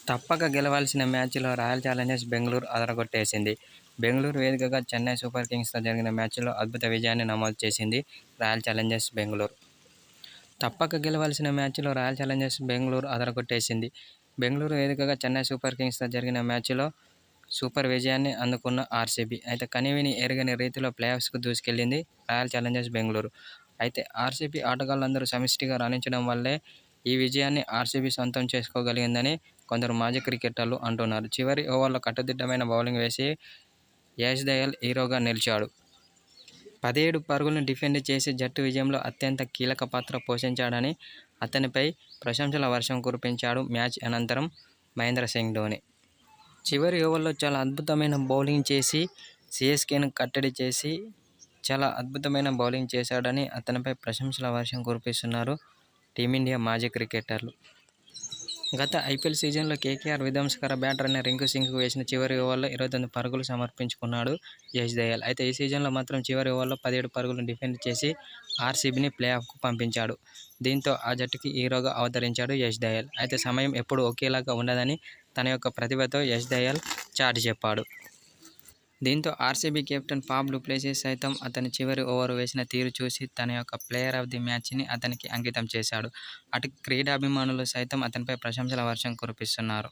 తప్పక గెలవాల్సిన మ్యాచ్లో royal Challengers Bengaluru అదరగొట్టేసింది. Bengaluru వేదికగా చెన్నై సూపర్ కింగ్స్తో జరిగిన మ్యాచ్లో అద్భుత విజయాన్ని నమోదు చేసింది రాయల్ ఛాలెంజర్స్ బెంగళూరు. తప్పక గెలవాల్సిన మ్యాచ్లో రాయల్ ఛాలెంజర్స్ బెంగళూరు అదరగొట్టేసింది. బెంగళూరు వేదికగా చెన్నై సూపర్ కింగ్స్తో జరిగిన మ్యాచ్లో సూపర్ విజయాన్ని అందుకున్న ఆర్సీబీ అయితే కనీవినీ ఎరుగని రీతిలో ప్లేఆఫ్స్కు దూసుకెళ్లింది రాయల్ ఛాలెంజర్స్ బెంగళూరు. అయితే ఆర్సీబీ ఆటగాళ్లందరూ సమిష్టిగా రాణించడం వల్లే ఈ విజయాన్ని ఆర్సీబీ సొంతం చేసుకోగలిగిందని కొందరు మాజీ క్రికెటర్లు అంటున్నారు. చివరి ఓవర్లో కట్టుదిట్టమైన బౌలింగ్ వేసి యశ్ దయాల్ హీరోగా నిలిచాడు. 17 పరుగులను డిఫెండ్ చేసి జట్టు విజయంలో అత్యంత కీలక పాత్ర పోషించాడని అతనిపై ప్రశంసల వర్షం కురిపించాడు మ్యాచ్ అనంతరం మహేంద్ర సింగ్ ధోనీ. చివరి ఓవర్లో చాలా అద్భుతమైన బౌలింగ్ చేసి సీఎస్కేను కట్టడి చేసి చాలా అద్భుతమైన బౌలింగ్ చేశాడని అతనిపై ప్రశంసల వర్షం కురిపిస్తున్నారు టీమిండియా మాజీ క్రికెటర్లు. గత ఐపీఎల్ సీజన్లో కేకేఆర్ విధ్వంసకర బ్యాటర్ అయిన రింకు సింగ్కు వేసిన చివరి ఓవర్లో 29 పరుగులు సమర్పించుకున్నాడు యశ్ దయాల్. అయితే ఈ సీజన్లో మాత్రం చివరి ఓవర్లో 17 పరుగులను డిఫెండ్ చేసి ఆర్సీబీని ప్లేఆఫ్కు పంపించాడు. దీంతో ఆ జట్టుకి హీరోగా అవతరించాడు యశ్ దయాల్. అయితే సమయం ఎప్పుడూ ఒకేలాగా ఉండదని తన యొక్క ప్రతిభతో యశ్ దయాల్ చాటి చెప్పాడు. దీంతో RCB captain Faf du Plessis సైతం అతని చివరి ఓవర్ వేసిన తీరు చూసి తన యొక్క ప్లేయర్ ఆఫ్ ది మ్యాచ్ని అతనికి అంకితం చేశాడు. అటు క్రీడాభిమానులు సైతం అతనిపై ప్రశంసల వర్షం కురిపిస్తున్నారు.